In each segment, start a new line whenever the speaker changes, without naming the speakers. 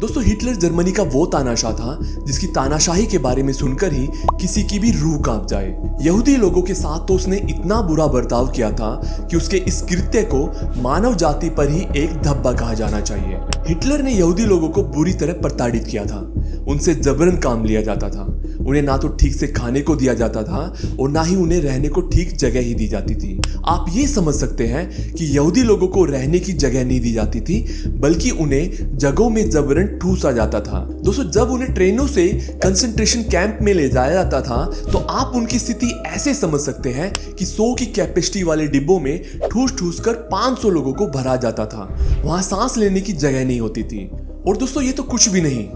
दोस्तों Hitler Germany का वो तानाशाह था जिसकी तानाशाही के बारे में सुनकर ही किसी की भी रूह कांप जाए। यहूदी लोगों के साथ तो उसने इतना बुरा बर्ताव किया था कि उसके इस कृत्य को मानव जाति पर ही एक धब्बा कहा जाना चाहिए। हिटलर ने यहूदी लोगों को बुरी तरह प्रताड़ित किया था। उनसे जबरन काम लिया जाता था। उन्हें ना तो ठीक से खाने को दिया जाता था और ना ही उन्हें रहने को ठीक जगह ही दी जाती थी। आप ये समझ सकते हैं कि यहूदी लोगों को रहने की जगह नहीं दी जाती थी, बल्कि उन्हें जगहों में जबरन ठूसा जाता था। दोस्तों जब उन्हें ट्रेनों से कंसंट्रेशन कैंप में ले जाया जाता था तो आप उनकी स्थिति ऐसे समझ सकते हैं कि 100 की कैपेसिटी वाले डिब्बों में ठूस ठूस कर 500 लोगों को भरा जाता था। वहां सांस लेने की जगह नहीं होती थी। और दोस्तों ये तो कुछ भी नहीं,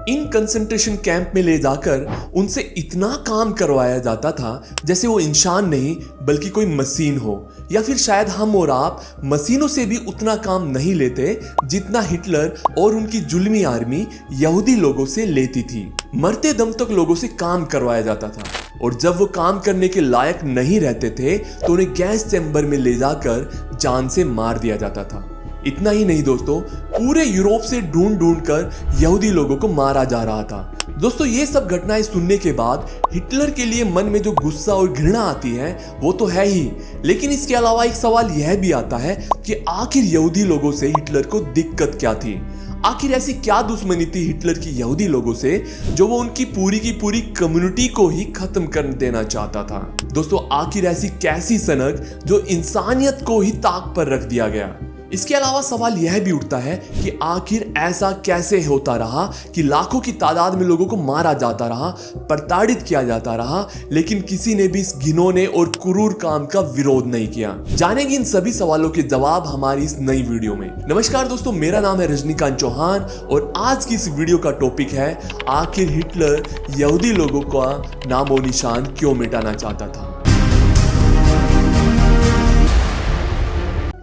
इन कंसंट्रेशन कैंप में ले जाकर उनसे इतना काम करवाया जाता था जैसे वो इंसान नहीं बल्कि कोई मशीन हो, या फिर शायद हम और आप मशीनों से भी उतना काम नहीं लेते जितना हिटलर और उनकी जुल्मी आर्मी यहूदी लोगों से लेती थी। मरते दम तक लोगों से काम करवाया जाता था और जब वो काम करने के लायक नहीं रहते थे तो उन्हें गैस चैम्बर में ले जाकर जान से मार दिया जाता था। इतना ही नहीं दोस्तों, पूरे यूरोप से ढूंढ ढूंढ कर यहूदी लोगों को मारा जा रहा था। दोस्तों ये सब घटनाएं सुनने के बाद हिटलर के लिए मन में जो गुस्सा और घृणा आती है वो तो है ही, लेकिन इसके अलावा एक सवाल यह भी आता है कि आखिर यहूदी लोगों से हिटलर को दिक्कत क्या थी। आखिर ऐसी क्या दुश्मनी थी हिटलर की यहूदी लोगों से जो वो उनकी पूरी कम्युनिटी को ही खत्म कर देना चाहता था। दोस्तों आखिर ऐसी कैसी सनक जो इंसानियत को ही ताक पर रख दिया गया। इसके अलावा सवाल यह भी उठता है कि आखिर ऐसा कैसे होता रहा कि लाखों की तादाद में लोगों को मारा जाता रहा, प्रताड़ित किया जाता रहा, लेकिन किसी ने भी इस घिनौने और क्रूर काम का विरोध नहीं किया। जानेंगे इन सभी सवालों के जवाब हमारी इस नई वीडियो में। नमस्कार दोस्तों, मेरा नाम है रजनीकांत चौहान और आज की इस वीडियो का टॉपिक है आखिर हिटलर यहूदी लोगों का नामो निशान क्यों मिटाना चाहता था।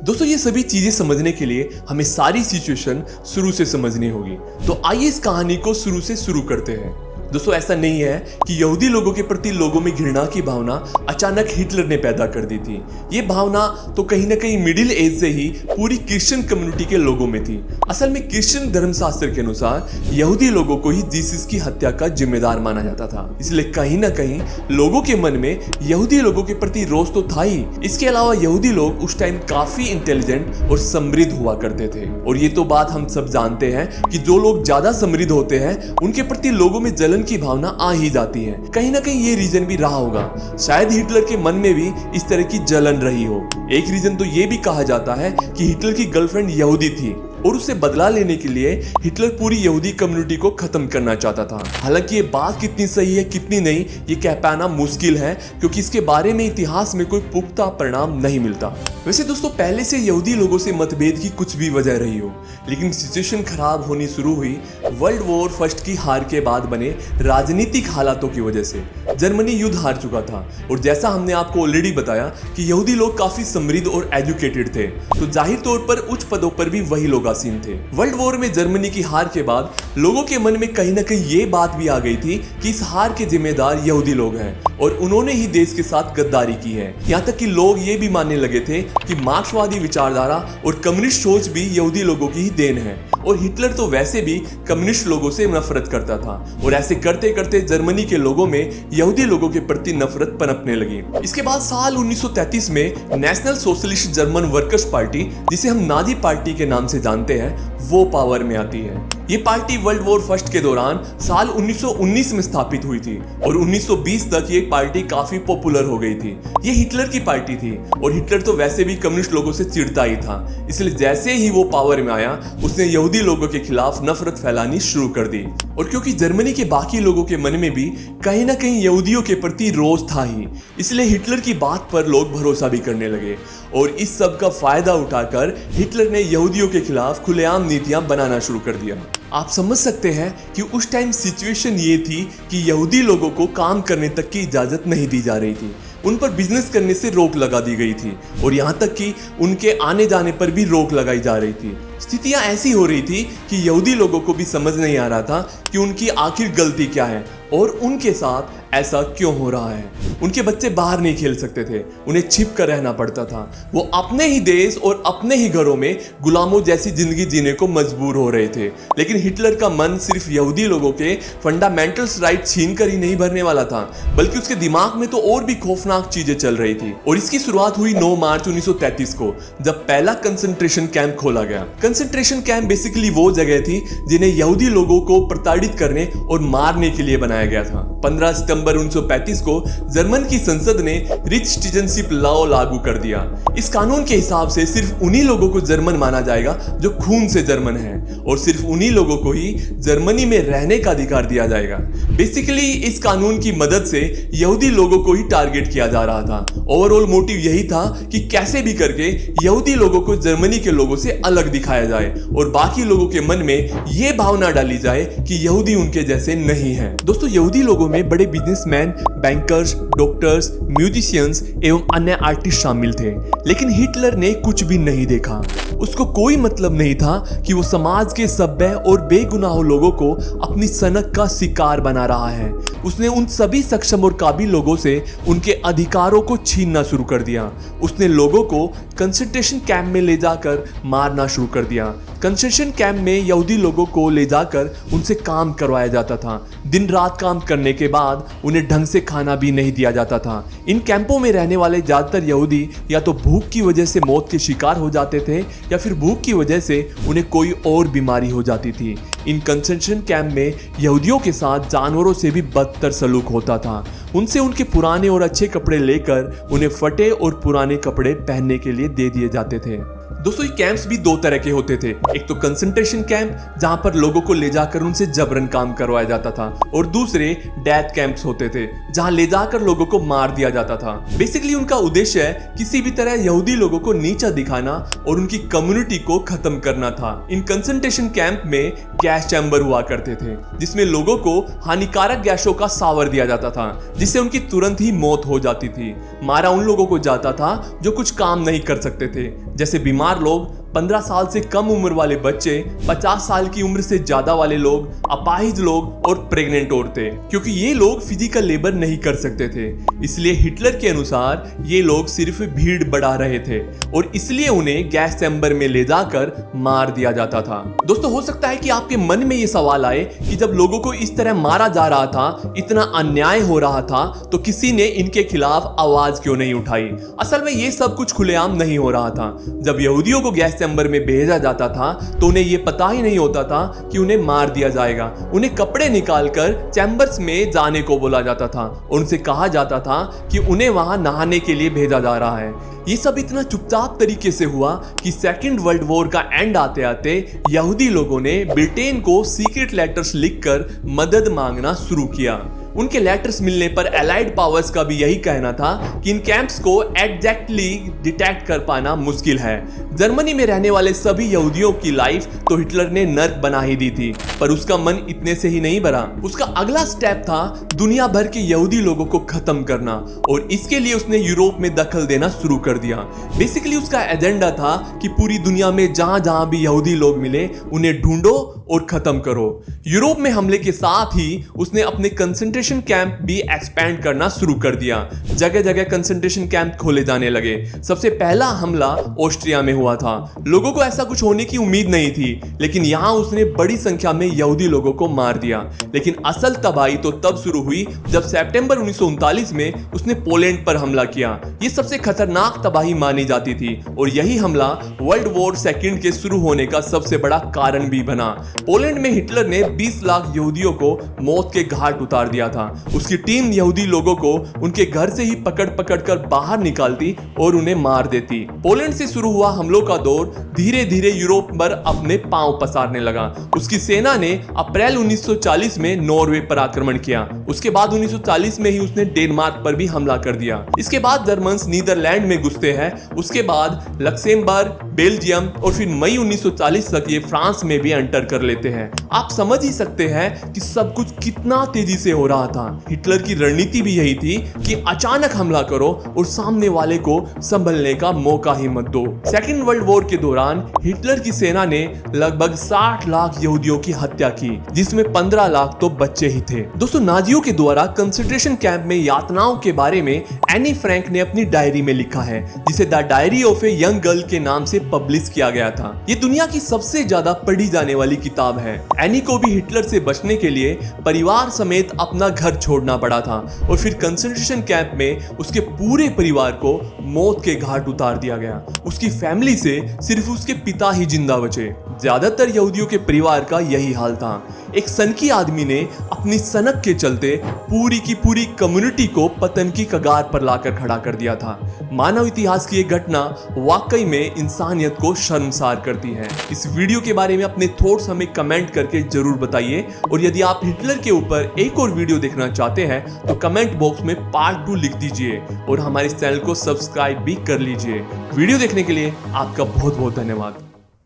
दोस्तों ये सभी चीजें समझने के लिए हमें सारी सिचुएशन शुरू से समझनी होगी। तो आइए इस कहानी को शुरू से शुरू करते हैं। दोस्तों ऐसा नहीं है कि यहूदी लोगों के प्रति लोगों में घृणा की भावना अचानक हिटलर ने पैदा कर दी थी। ये भावना तो कहीं ना कहीं मिडिल एज से ही पूरी क्रिश्चियन कम्युनिटी के लोगों में थी। असल में क्रिश्चियन धर्मशास्त्र के अनुसार यहूदी लोगों को ही जीसस की हत्या का जिम्मेदार माना जाता था, इसलिए कहीं ना कहीं लोगों के मन में यहूदी लोगों के प्रति रोष तो था ही। इसके अलावा यहूदी लोग उस टाइम काफी इंटेलिजेंट और समृद्ध हुआ करते थे, और ये तो बात हम सब जानते हैं कि जो लोग ज्यादा समृद्ध होते हैं उनके प्रति लोगों में जलन की भावना आ ही जाती है। कहीं ना कहीं ये रीजन भी रहा होगा, शायद हिटलर के मन में भी इस तरह की जलन रही हो। एक रीजन तो ये भी कहा जाता है कि हिटलर की गर्लफ्रेंड यहूदी थी और उससे बदला लेने के लिए हिटलर पूरी यहूदी कम्युनिटी को खत्म करना चाहता था। हालांकि ये बात कितनी सही है कितनी नहीं ये कह पाना मुश्किल है, क्योंकि इसके बारे में इतिहास में कोई पुख्ता परिणाम नहीं मिलता। वैसे दोस्तों पहले से यहूदी लोगों से मतभेद की कुछ भी वजह रही हो, लेकिन सिचुएशन खराब होनी शुरू हुई वर्ल्ड वॉर फर्स्ट की हार के बाद बने राजनीतिक हालातों की वजह से। जर्मनी युद्ध हार चुका था और जैसा हमने आपको ऑलरेडी बताया कि यहूदी लोग काफी समृद्ध और एजुकेटेड थे, तो जाहिर तौर पर उच्च पदों पर भी वही लोग आसीन थे। वर्ल्ड वॉर में जर्मनी की हार के बाद लोगों के मन में कहीं ना कहीं ये बात भी आ गई थी कि इस हार के जिम्मेदार यहूदी लोग हैं और उन्होंने ही देश के साथ गद्दारी की है। यहाँ तक कि लोग ये भी मानने लगे थे कि मार्क्सवादी विचारधारा और कम्युनिस्ट सोच भी यहूदी लोगों की ही देन है, और हिटलर तो वैसे भी कम्युनिस्ट लोगों से नफरत करता था, और ऐसे करते करते जर्मनी के लोगों में यहूदी लोगों के प्रति नफरत पनपने लगी। इसके बाद साल 1933 में national socialist German workers party, जिसे हम नाजी पार्टी के नाम से जानते हैं, वो पावर में आती है। ये पार्टी वर्ल्ड वॉर फर्स्ट के दौरान साल 1919 में स्थापित हुई थी और 1920 तक ये पार्टी काफी पॉपुलर हो गई थी। ये हिटलर की पार्टी थी और हिटलर तो वैसे भी कम्युनिस्ट लोगों से चिढ़ता ही था, इसलिए जैसे ही वो पावर में आया उसने यहूदी लोगों के खिलाफ नफरत फैलानी शुरू कर दी। और क्योंकि जर्मनी के बाकी लोगों के मन में भी कहीं ना कहीं यहूदियों के प्रति रोष था ही, इसलिए हिटलर की बात पर लोग भरोसा भी करने लगे, और इस सब का फायदा उठाकर हिटलर ने यहूदियों के खिलाफ खुलेआम नीतियां बनाना शुरू कर दिया। आप समझ सकते हैं कि उस टाइम सिचुएशन ये थी कि यहूदी लोगों को काम करने तक की इजाजत नहीं दी जा रही थी, उन पर बिजनेस करने से रोक लगा दी गई थी, और यहाँ तक कि उनके आने जाने पर भी रोक लगाई जा रही थी। स्थितियां ऐसी हो रही थी कि यहूदी लोगों को भी समझ नहीं आ रहा था कि उनकी आखिर गलती क्या है और उनके साथ ऐसा क्यों हो रहा है। उनके बच्चे बाहर नहीं खेल सकते थे, उन्हें छिप कर रहना पड़ता था। वो अपने ही देश और अपने ही घरों में गुलामों जैसी जिंदगी जीने को मजबूर हो रहे थे। लेकिन हिटलर का मन सिर्फ यहूदी लोगों के फंडामेंटल्स राइट छीन कर ही नहीं भरने वाला था, बल्कि उसके दिमाग में तो और भी खौफनाक चीजें चल रही थी। और इसकी शुरुआत हुई 9 मार्च 1933 को, जब पहला कंसंट्रेशन कैंप खोला गया। कंसंट्रेशन कैंप बेसिकली वो जगह थी जिन्हें यहूदी लोगों को प्रताड़ित करने और मारने के लिए बनाया गया था। 15 सितंबर 1935 को जर्मन की संसद ने रिच सिटीजनशिप लॉ लागू कर दिया। इस कानून के हिसाब से सिर्फ उन्हीं लोगों को जर्मन माना जाएगा जो खून से जर्मन है, और सिर्फ उन्हीं लोगों को ही जर्मनी में रहने का अधिकार दिया जाएगा। बेसिकली इस कानून की मदद से यहूदी लोगों को ही टारगेट किया जा रहा था। ओवरऑल मोटिव यही था कि कैसे भी करके यहूदी लोगों को जर्मनी के लोगों से अलग दिखाया जाए और बाकी लोगों के मन में यह भावना डाली जाए कि यहूदी उनके जैसे नहीं है। दोस्तों, यहूदी लोगों में बड़े बिजनेसमैन, बैंकर्स, डॉक्टर्स, म्यूजिशियंस एवं अन्य आर्टिस्ट शामिल थे। लेकिन हिटलर ने कुछ भी नहीं देखा। उसको कोई मतलब नहीं था कि वो समाज के सभ्य और बेगुनाह लोगों को अपनी सनक का शिकार बना रहा है। उसने उन सभी सक्षम और काबिल लोगों से उनके अधिकारों को छीनना शुरू कर दिया। उसने लोगों को कंसंट्रेशन कैंप में ले जाकर मारना शुरू कर दिया। कंसंट्रेशन कैंप में यहूदी लोगों को ले जाकर उनसे काम करवाया जाता था। दिन रात काम करने के बाद उन्हें ढंग से खाना भी नहीं दिया जाता था। इन कैंपों में रहने वाले ज्यादातर यहूदी या तो भूख की वजह से मौत के शिकार हो जाते थे या फिर भूख की वजह से उन्हें कोई और बीमारी हो जाती थी। इन कंसंट्रेशन कैंप में यहूदियों के साथ जानवरों से भी बदतर सलूक होता था। उनसे उनके पुराने और अच्छे कपड़े लेकर उन्हें फटे और पुराने कपड़े पहनने के लिए दे दिए जाते थे। दोस्तों, ये कैंप्स भी 2 तरह के होते थे। एक तो कंसंट्रेशन कैंप, जहां पर लोगों को ले जाकर उनसे जबरन काम करवाया जाता था, और दूसरे डेथ कैंप्स होते थे, जहां ले जाकर लोगों को मार दिया जाता था। बेसिकली उनका उद्देश्य किसी भी तरह यहूदी लोगों को नीचा दिखाना और उनकी कम्युनिटी को खत्म करना था। इन कंसंट्रेशन कैंप में गैस चैम्बर हुआ करते थे, जिसमें लोगों को हानिकारक गैसों का सावर दिया जाता था, जिससे उनकी तुरंत ही मौत हो जाती थी। मारा उन लोगों को जाता था जो कुछ काम नहीं कर सकते थे, जैसे बीमार लोग, 15 साल से कम उम्र वाले बच्चे, 50 साल की उम्र से ज्यादा वाले लोग, अपाहिज लोग और प्रेग्नेंट औरतें, क्योंकि ये लोग फिजिकल लेबर नहीं कर सकते थे। इसलिए हिटलर के अनुसार ये लोग सिर्फ भीड़ बढ़ा रहे थे और इसलिए उन्हें गैस चैम्बर में ले जाकर मार दिया जाता था। दोस्तों, हो सकता है कि आपके मन में ये सवाल आए कि जब लोगों को इस तरह मारा जा रहा था, इतना अन्याय हो रहा था, तो किसी ने इनके खिलाफ आवाज क्यों नहीं उठाई। असल में ये सब कुछ खुलेआम नहीं हो रहा था। जब यहूदियों को गैस चैम्बर में भेजा जाता था तो उन्हें यह पता ही नहीं होता था कि उन्हें मार दिया जाएगा। उन्हें कपड़े निकालकर चैम्बर्स में जाने को बोला जाता था और उनसे कहा जाता था कि उन्हें वहां नहाने के लिए भेजा जा रहा है। ये सब इतना चुपचाप तरीके से हुआ कि सेकेंड वर्ल्ड वॉर का एंड आते आते यहूदी लोगों ने ब्रिटेन को सीक्रेट लेटर्स लिखकर मदद मांगना शुरू किया। उनके लेटर्स मिलने पर एलाइड पावर्स का भी यही कहना था कि इन कैंप्स को एग्जैक्टली डिटेक्ट कर पाना मुश्किल है। जर्मनी में रहने वाले सभी यहूदियों की लाइफ तो हिटलर ने नर्क बना ही दी थी, पर उसका मन इतने से ही नहीं भरा। उसका अगला स्टेप था दुनिया भर के यहूदी लोगों को खत्म करना, और इसके लिए उसने यूरोप में दखल देना शुरू कर दिया। बेसिकली उसका एजेंडा था कि पूरी दुनिया में जहां जहां भी यहूदी लोग मिले उन्हें ढूंढो और खत्म करो। यूरोप में हमले के साथ ही उसने अपने कंसंट्रेशन कैंप भी एक्सपैंड करना शुरू कर दिया। जगह जगह कंसंट्रेशन कैंप खोले जाने लगे। सबसे पहला हमला ऑस्ट्रिया में हुआ था। लोगों को ऐसा कुछ होने की उम्मीद नहीं थी, लेकिन यहां उसने बड़ी संख्या में यहूदी लोगों को मार दिया। लेकिन असल तबाही तो तब शुरू हुई जब सितंबर 1939 में उसने पोलैंड पर हमला किया। यह सबसे खतरनाक तबाही मानी जाती थी और यही हमला वर्ल्ड वॉर सेकंड के शुरू होने का सबसे बड़ा कारण भी बना। पोलैंड में हिटलर ने 20 लाख यहूदियों को मौत के घाट उतार दिया था। उसकी टीम यहूदी लोगों को उनके घर से ही पकड़ पकड़ कर बाहर निकालती और उन्हें मार देती। पोलैंड से शुरू हुआ हमलों का दौर धीरे धीरे यूरोप पर अपने पांव पसारने लगा। उसकी सेना ने अप्रैल 1940 में नॉर्वे पर आक्रमण किया। उसके बाद 1940 में ही उसने डेनमार्क पर भी हमला कर दिया। इसके बाद जर्मन्स नीदरलैंड में घुसते हैं। उसके बाद लक्सेमबर्ग, बेल्जियम और फिर मई 1940 तक ये फ्रांस में भी एंटर कर लेते हैं। आप समझ ही सकते हैं कि सब कुछ कितना तेजी से हो रहा था। हिटलर की रणनीति भी यही थी कि अचानक हमला करो और सामने वाले को संभलने का मौका ही मत दो। सेकेंड वर्ल्ड वॉर के दौरान हिटलर की सेना ने लगभग 60 लाख यहूदियों की हत्या की, जिसमें 15 लाख तो बच्चे ही थे। दोस्तों, नाजियों के द्वारा कंसंट्रेशन कैंप में यातनाओं के बारे में एनी फ्रैंक ने अपनी डायरी में लिखा है, जिसे the diary of a young girl के नाम से पब्लिश किया गया था। ये दुनिया की सबसे ज्यादा पढ़ी जाने वाली किताब है। एनी को भी हिटलर से बचने के लिए परिवार समेत अपना घर छोड़ना पड़ा था और फिर कंसंट्रेशन कैंप में उसके पूरे परिवार को मौत के घाट उतार दिया गया। उसकी फैमिली से सिर्फ उसके पिता ही जिंदा बचे। ज्यादातर यहूदियों के परिवार का यही हाल था। एक सनकी आदमी ने अपनी सनक के चलते पूरी की पूरी कम्युनिटी को पतन की कगार पर लाकर खड़ा कर दिया था। मानव इतिहास की एक घटना वाकई में इंसानियत को शर्मसार करती है। इस वीडियो के बारे में अपने थॉट्स हमें कमेंट करके जरूर बताइए, और यदि आप हिटलर के ऊपर एक और वीडियो देखना चाहते हैं तो कमेंट बॉक्स में पार्ट 2 लिख दीजिए और हमारे चैनल को सब्सक्राइब भी कर लीजिए। वीडियो देखने के लिए आपका बहुत बहुत धन्यवाद।